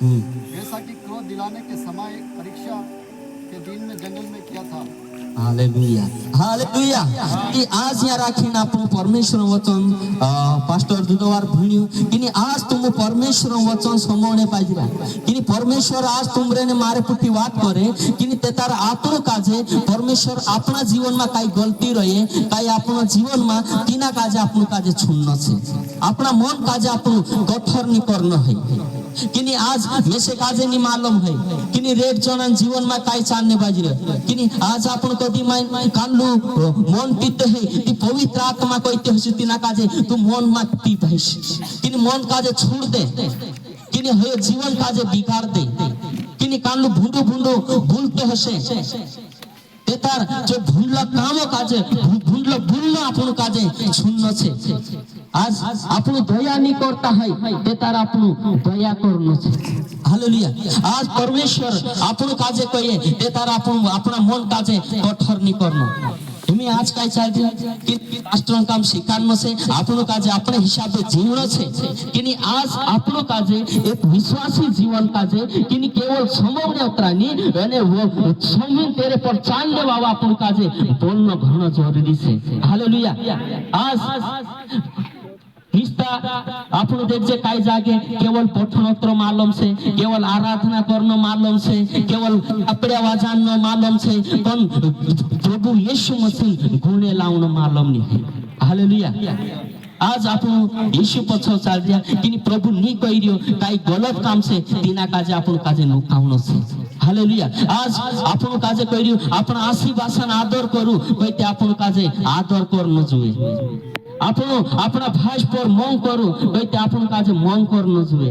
जैसा कि क्रोध दिलाने के समय परीक्षा के दिन में जंगल में किया था। हालेलुया हालेलुया कि आज या राखीन આપણું પરમેશ્વર વચન પાસ્ટર દુદવાર ભણ્યું कि आज तुम परमेश्वर वचन समोने पाहिजे कि परमेश्वर आज तुमरे ने मारे पुठी वाट करे कि ते तार આપણું काजे परमेश्वर अपना जीवन में काई गलती रहे काई अपना जीवन में तीना काजे આપણું काजे छुन्न छे अपना मन काजे આપણું कठोर नि करनो है कि आज मेसे काजे नि मालूम है कि रेड जनन जीवन में काई चालने बाजरे कि आज आपण कदी माय कानलू मन पीते है कि पवित्र आत्मा कहते है तिना काजे तू मन मत पीत है कि मन काजे छोड़ दे कि हे जीवन काजे बिगाड़ दे कि कानलू भूंडो भूंडो भूलते हसे तेतार जो भूलला कामो काजे भूलला भूलना आपण काजे छुन्न छे आज आपण दया नहीं करता है तेतार आपण दया करनो छे हालेलुया आज परमेश्वर आपण काजे कहे तेतार आपण अपना मन काजे कठोर नहीं करनो तुम्हें आज काय चालते कि पास्टर काम स्वीकारनो छे आपण काजे अपने हिसाबे जीवनो छे कि आज आपण काजे एक विश्वासी जीवन काजे कि केवल समोने उतरानी अने वो समय तेरे पर चालने वाला आपण काजे बोलनो घणो जरूरी छे हालेलुया आज निस्ता आपण देखजे काय जागे केवल पठनोत्र मालूम से केवल आराधना करनो मालूम से केवल कपड़े वाजानो मालूम से पण प्रभु यीशु मसीह गुणे लाउनो मालूम नहीं हालेलुया आज आपण यीशु पछो चाल दिया कि प्रभु नी कहिरियो काई गलत काम से तिना काजे आपण काजे नुकाउनो छे हालेलुया आज आपण काजे कहिरियो आपण आशी भाषण आदर करू कहिते आपण काजे आदर करनो जुए आपण अपना भाष पर मन करू कहिते आपण काजे मन करनो जुए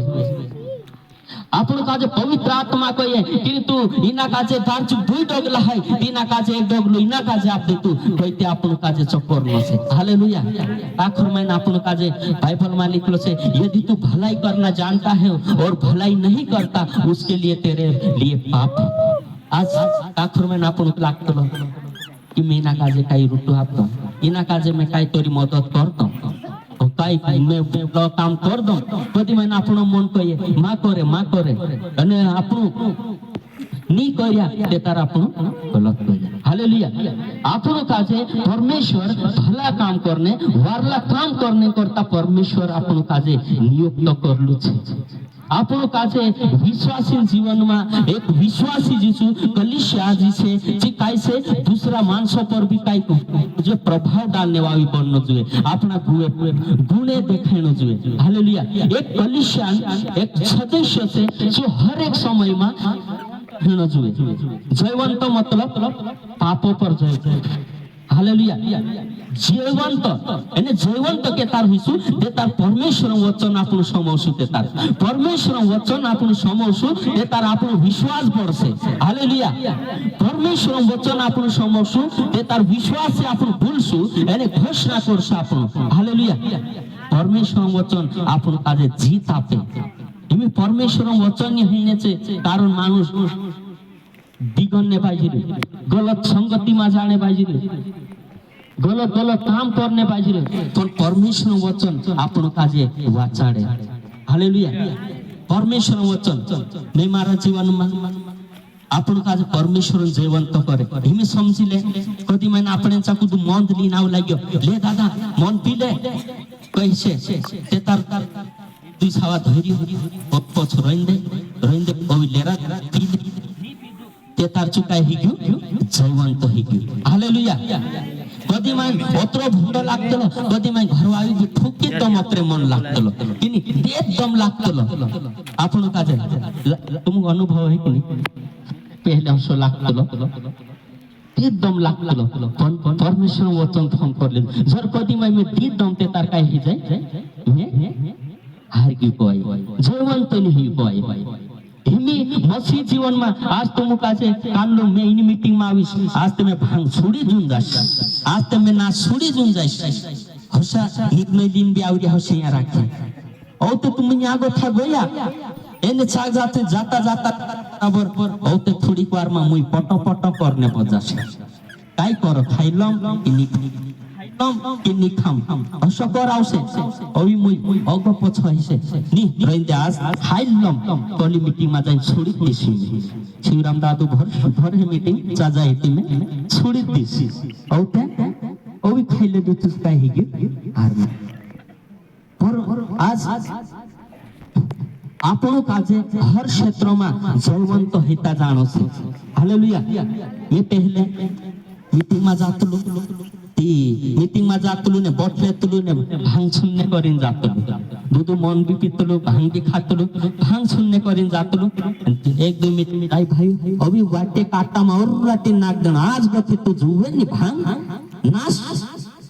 आपण काजे पवित्र आत्मा कहे किंतु इना काजे दारचु दुई डगला है इना काजे एक डगलो इना काजे आप दे तू कहिते आपण काजे चक्कर न छे हालेलुया आखिर में आपण काजे बाइबल में लिखलो छे यदि तू भलाई करना जानता है और भलाई नहीं करता उसके लिए तेरे लिए पाप आज आखिर में आपण लागतलो कि मैं इना काजे काई रुटू आपतो इना काजे मैं काई तोरी मदद करतो काई मैं काम कर दो कदी मैं आपण मन कहे मा करे अने आपण नी करिया ते तार आपण गलत करिया हालेलुया आपण काजे परमेश्वर भला काम करने वारला काम करने करता परमेश्वर आपण काजे नियुक्त करलु छे आपण काजे विश्वासी जीवन में एक विश्वासी जीसु कलीसिया जिसे जे काय से दूसरा मानसों पर भी काय जो प्रभाव डालने वाली बननो જોઈએ अपना गुणे देखानो જોઈએ हालेलुया एक कलीसिया एक सदस्य से जो हर एक समय में रहनो જોઈએ जयवंत मतलब पापों पर जय हालेलुया जयवंत एने जयवंत के तार हिसु ते तार परमेश्वर वचन आपण समोसु ते तार परमेश्वर वचन आपण समोसु ते तार आपण विश्वास बढ़से हालेलुया परमेश्वर वचन आपण समोसु ते तार विश्वास से आपण बोलसु एने घोषणा करसु आपण हालेलुया परमेश्वर वचन आपण काजे जीत आपे इमे परमेश्वर वचन हिने छे कारण मानुष बिगड़ने पाहिजे गलत संगति में जाने पाहिजे गलत गलत काम करने पाहिजे पण परमेश्वर वचन आपण काजे वाचाडे हालेलुया परमेश्वर वचन नहीं मारा जीवन में आपण काजे परमेश्वर जीवंत करे हिमे समजिले कदी मैंने आपणे चाकू दु मन ली नाव लाग्यो ले दादा मन पीले कैसे ते तार दुई छावा धैर्य पप्पो रोइंदे ओइ लेरा पीले ते तार चुकाय हिग्यो जीवंत हिग्यो हालेलुया कदी मैं ओत्रो भूंड लागतलो कदी मैं घर आवी ठुकी तो मत्रे मन लागतलो किनी एकदम लागतलो आपण काजे तुमको अनुभव है कि पहले हमसो लागतलो एकदम लागतलो परमेश्वर वचन फोन करले जर कदी मैं एकदम ते तार काय ही जाय हार की कोई जीवंत नहीं कोई हिमी मसीह जीवन में आज तुम काजे कालो में इन मीटिंग में आवीस आज ते मैं भांग छोड़ी जुन जास आज ते मैं ना छोड़ी जुन जास हसा एक नई दिन भी आवरी हसे या राखे औ तो तुम यागो था गया एने छा जाते जाता जाता बराबर औ ते थोड़ी बार में मुई पटो पटो करने पजास काय करो खाइलम इनी તમ કે નિખામ અશકર આવશે અવી મુઈ અગ પછ હશે ની રઈંદે આજ હાઈલમ તોલી મીટિંગ માં જઈને છોડી દેસી શિવરામ દાદુ ભર હે મીટિંગ ચાજા એટી મે છોડી દેસી ઓતે ઓવી ખાઈલે દુતું કાઈ હી ગયું આરમાં પર આજ આપણો કાજે હર ક્ષેત્રમાં જળવંત હિતા જાણો છે હાલેલુયા મે પહેલે मीटिंग में जातलू ती मीटिंग में जातलू ने बोट लेतलू ने भांग सुनने करिन जातलू दूध मन भी पीतलू भांग भी खातलू भांग सुनने करिन जातलू एक दो मीटिंग आई भाई अभी वाटे काटा में और राटी नाक दन आज गथे तो जुवे नी भांग नाश